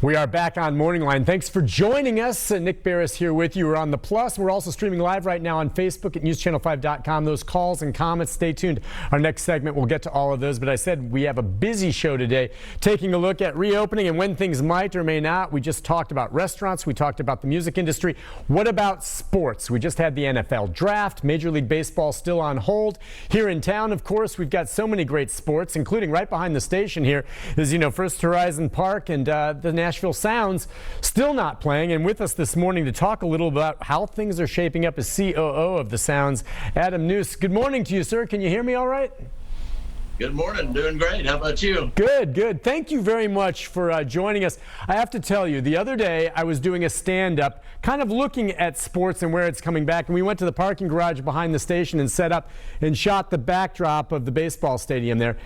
We are back on MorningLine. Thanks for joining us. Nick Barris here with you. We're on the Plus. We're also streaming live right now on Facebook at newschannel5.com. Those calls and comments, stay tuned. Our next segment, we'll get to all of those. But I said we have a busy show today, taking a look at reopening and when things might or may not. We just talked about restaurants. We talked about the music industry. What about sports? We just had the NFL draft. Major League Baseball still on hold. Here in town, of course, we've got so many great sports, including right behind the station here is, First Horizon Park and the Nashville Sounds still not playing. And with us this morning to talk a little about how things are shaping up is COO of the Sounds, Adam Nuse. Good morning to you, sir. Can you hear me all right? Good morning. Doing great. How about you? Good, good. Thank you very much for joining us. I have to tell you, the other day I was doing a stand-up, kind of looking at sports and where it's coming back, and we went to the parking garage behind the station and set up and shot the backdrop of the baseball stadium there.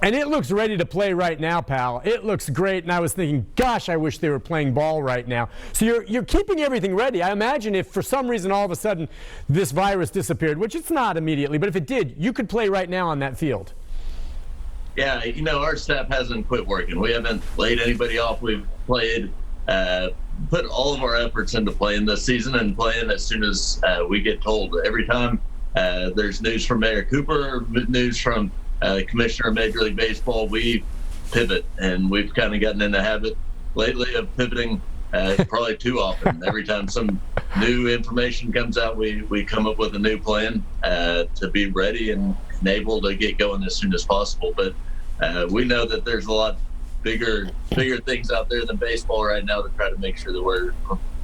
And it looks ready to play right now, pal. It looks great, and I was thinking, gosh, I wish they were playing ball right now. So you're keeping everything ready. I imagine if for some reason all of a sudden this virus disappeared, which it's not immediately, but if it did, you could play right now on that field. Yeah, our staff hasn't quit working. We haven't laid anybody off. We've played, put all of our efforts into playing this season and playing as soon as we get told. Every time there's news from Mayor Cooper, news from Commissioner of Major League Baseball, we pivot, and we've kind of gotten in the habit lately of pivoting probably too often. Every time some new information comes out, we come up with a new plan to be ready and able to get going as soon as possible. But we know that there's a lot bigger things out there than baseball right now to try to make sure that we're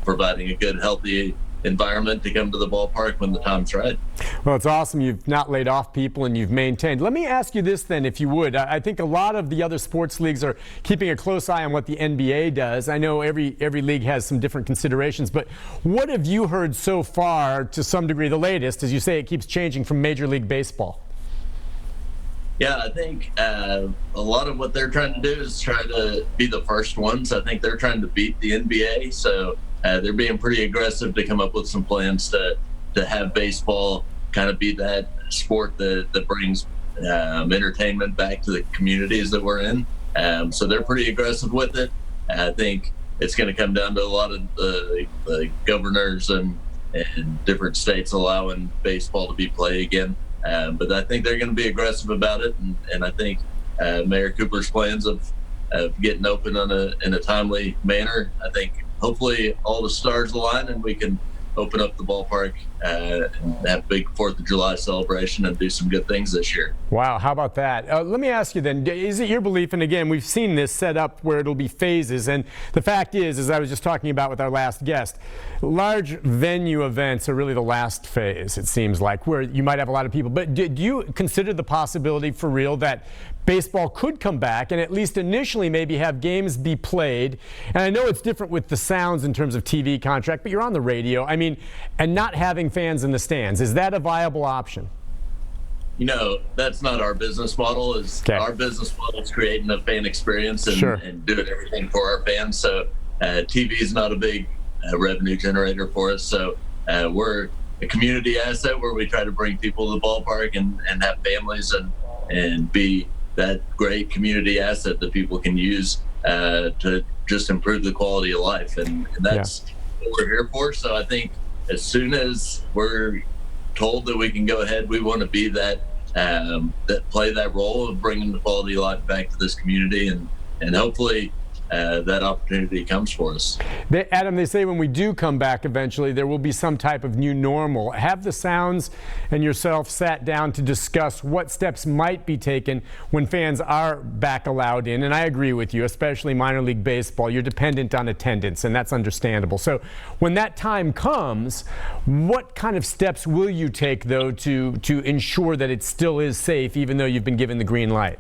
providing a good, healthy environment to come to the ballpark when the time's right. Well, it's awesome you've not laid off people and you've maintained. Let me ask you this then, if you would. I think a lot of the other sports leagues are keeping a close eye on what the NBA does. I know every league has some different considerations, but what have you heard so far, to some degree, the latest? As you say, it keeps changing from Major League Baseball. Yeah, I think a lot of what they're trying to do is try to be the first ones. I think they're trying to beat the NBA, so they're being pretty aggressive to come up with some plans to have baseball kind of be that sport that brings entertainment back to the communities that we're in. So they're pretty aggressive with it. I think it's going to come down to a lot of the governors and different states allowing baseball to be played again. But I think they're going to be aggressive about it, and I think Mayor Cooper's plans of getting open in a timely manner, I think hopefully all the stars align and we can open up the ballpark and have a big 4th of July celebration and do some good things this year. Wow, how about that? Let me ask you then, is it your belief, and again, we've seen this set up where it'll be phases, and the fact is, as I was just talking about with our last guest, large venue events are really the last phase, it seems like, where you might have a lot of people. But do you consider the possibility for real that baseball could come back and at least initially maybe have games be played? And I know it's different with the Sounds in terms of TV contract, but you're on the radio. I mean, and not having fans in the stands. Is that a viable option? That's not our business model. Okay. Our business model is creating a fan experience and, Sure. and doing everything for our fans. So TV is not a big revenue generator for us. So we're a community asset where we try to bring people to the ballpark and have families and be that great community asset that people can use to just improve the quality of life. And that's what we're here for. So I think as soon as we're told that we can go ahead, we want to be that play that role of bringing the quality of life back to this community, and hopefully that opportunity comes for us. Adam, they say when we do come back eventually, there will be some type of new normal. Have the Sounds and yourself sat down to discuss what steps might be taken when fans are back allowed in? And I agree with you, especially minor league baseball. You're dependent on attendance, and that's understandable. So when that time comes, what kind of steps will you take, though, to ensure that it still is safe, even though you've been given the green light?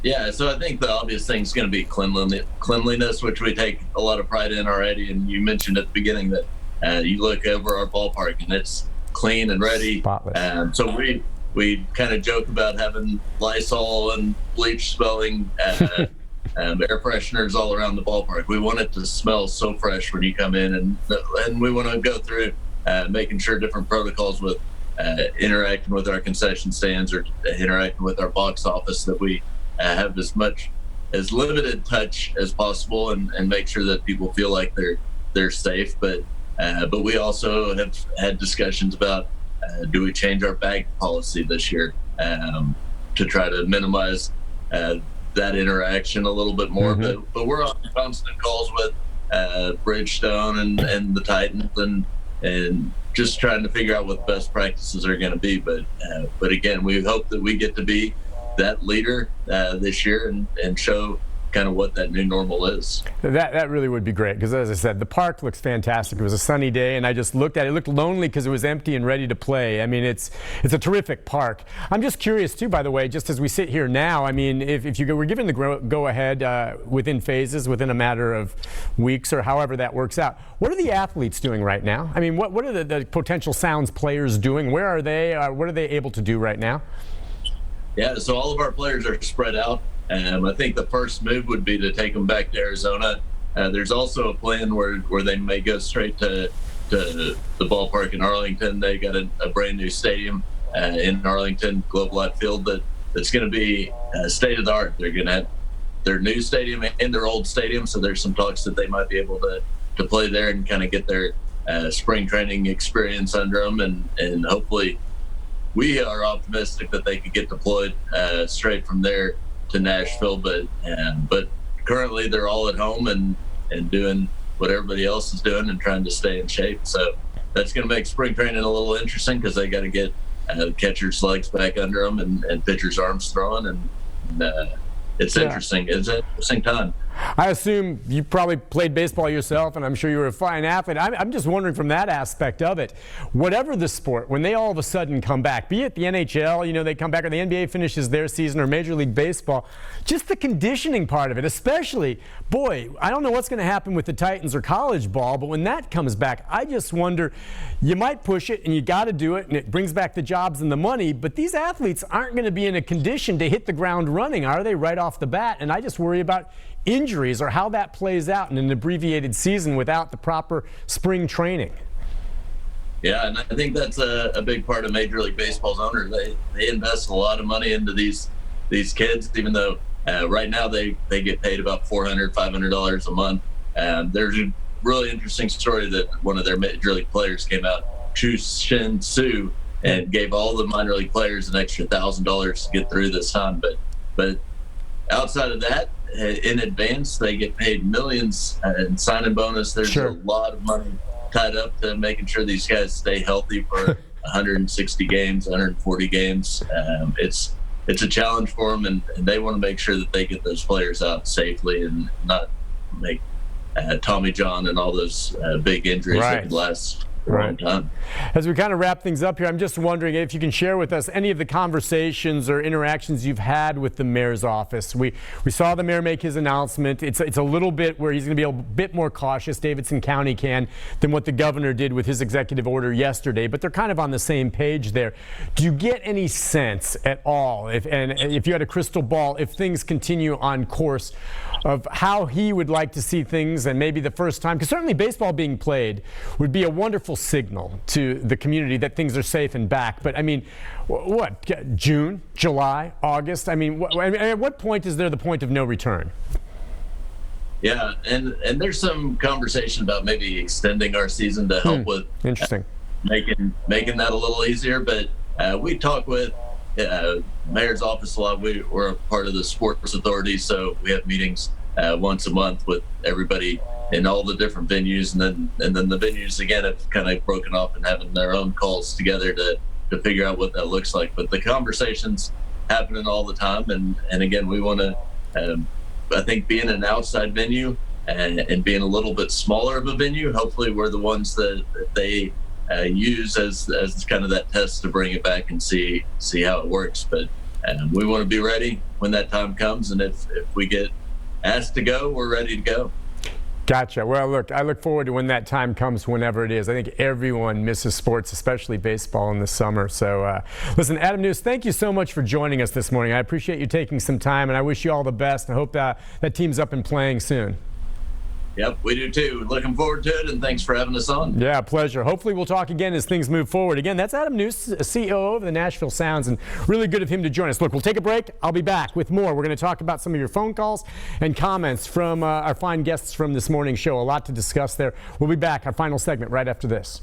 Yeah, so I think the obvious thing is going to be cleanliness, which we take a lot of pride in already. And you mentioned at the beginning that you look over our ballpark and it's clean and ready. Spotless. So we kind of joke about having Lysol and bleach smelling air fresheners all around the ballpark. We want it to smell so fresh when you come in, and we want to go through making sure different protocols with interacting with our concession stands or interacting with our box office, that we have as much as limited touch as possible and make sure that people feel like they're safe. But we also have had discussions about do we change our bag policy this year to try to minimize that interaction a little bit more. But we're on constant calls with Bridgestone and the Titans and just trying to figure out what the best practices are going to be. But again, we hope that we get to be that leader this year and show kind of what that new normal is. That really would be great, because as I said, the park looks fantastic. It was a sunny day, and I just looked at it. It looked lonely because it was empty and ready to play. I mean, it's a terrific park. I'm just curious too, by the way, just as we sit here now, I mean, if you were given the go ahead within phases, within a matter of weeks or however that works out, what are the athletes doing right now? I mean, what are the potential Sounds players doing? Where are they? What are they able to do right now? Yeah, so all of our players are spread out. I think the first move would be to take them back to Arizona. There's also a plan where they may go straight to the ballpark in Arlington. They got a brand new stadium in Arlington, Global Life Field, that's going to be state of the art. They're going to have their new stadium and their old stadium, so there's some talks that they might be able to play there and kind of get their spring training experience under them, and hopefully we are optimistic that they could get deployed straight from there to Nashville, but currently they're all at home and doing what everybody else is doing and trying to stay in shape. So that's going to make spring training a little interesting, because they got to get catchers' legs back under them and pitchers' arms throwing, and it's interesting. It's an interesting time. I assume you probably played baseball yourself, and I'm sure you were a fine athlete. I'm just wondering from that aspect of it, whatever the sport, when they all of a sudden come back, be it the NHL, they come back, or the NBA finishes their season, or Major League Baseball, just the conditioning part of it, especially, boy, I don't know what's going to happen with the Titans or college ball, but when that comes back, I just wonder, you might push it, and you got to do it, and it brings back the jobs and the money, but these athletes aren't going to be in a condition to hit the ground running, are they, right off the bat? And I just worry about injuries or how that plays out in an abbreviated season without the proper spring training. Yeah, and I think that's a big part of Major League Baseball's owner. They invest a lot of money into these kids, even though right now they get paid about $400, $500 a month. There's a really interesting story that one of their Major League players came out, Chu Shin Su, and gave all the minor league players an extra $1,000 to get through this time. But outside of that, in advance, they get paid millions in signing bonus. There's a lot of money tied up to making sure these guys stay healthy for 160 games, 140 games. It's a challenge for them, and they want to make sure that they get those players out safely and not make Tommy John and all those big injuries that could last Right. As we kind of wrap things up here, I'm just wondering if you can share with us any of the conversations or interactions you've had with the mayor's office. We saw the mayor make his announcement. It's a little bit where he's going to be a bit more cautious, Davidson County can, than what the governor did with his executive order yesterday, but they're kind of on the same page there. Do you get any sense at all, if you had a crystal ball, if things continue on course, of how he would like to see things, and maybe the first time, because certainly baseball being played would be a wonderful signal to the community that things are safe and back. But I mean, what, June, July, August? I mean, at what point is there the point of no return? Yeah, and there's some conversation about maybe extending our season to help with making that a little easier. But we talk with mayor's office a lot. We're a part of the sports authority, so we have meetings once a month with everybody in all the different venues, and then the venues again have kind of broken off and having their own calls together to figure out what that looks like. But the conversations happening all the time, and again, we want to I think being an outside venue and being a little bit smaller of a venue, hopefully we're the ones that they use as kind of that test to bring it back and see how it works. But we want to be ready when that time comes, and if we get asked to go, we're ready to go. Gotcha. Well, look, I look forward to when that time comes, whenever it is. I think everyone misses sports, especially baseball in the summer. So, listen, Adam Nuse, thank you so much for joining us this morning. I appreciate you taking some time, and I wish you all the best. I hope that team's up and playing soon. Yep, we do too. Looking forward to it, and thanks for having us on. Yeah, pleasure. Hopefully we'll talk again as things move forward. Again, that's Adam Nuse, COO of the Nashville Sounds, and really good of him to join us. Look, we'll take a break. I'll be back with more. We're going to talk about some of your phone calls and comments from our fine guests from this morning's show. A lot to discuss there. We'll be back, our final segment, right after this.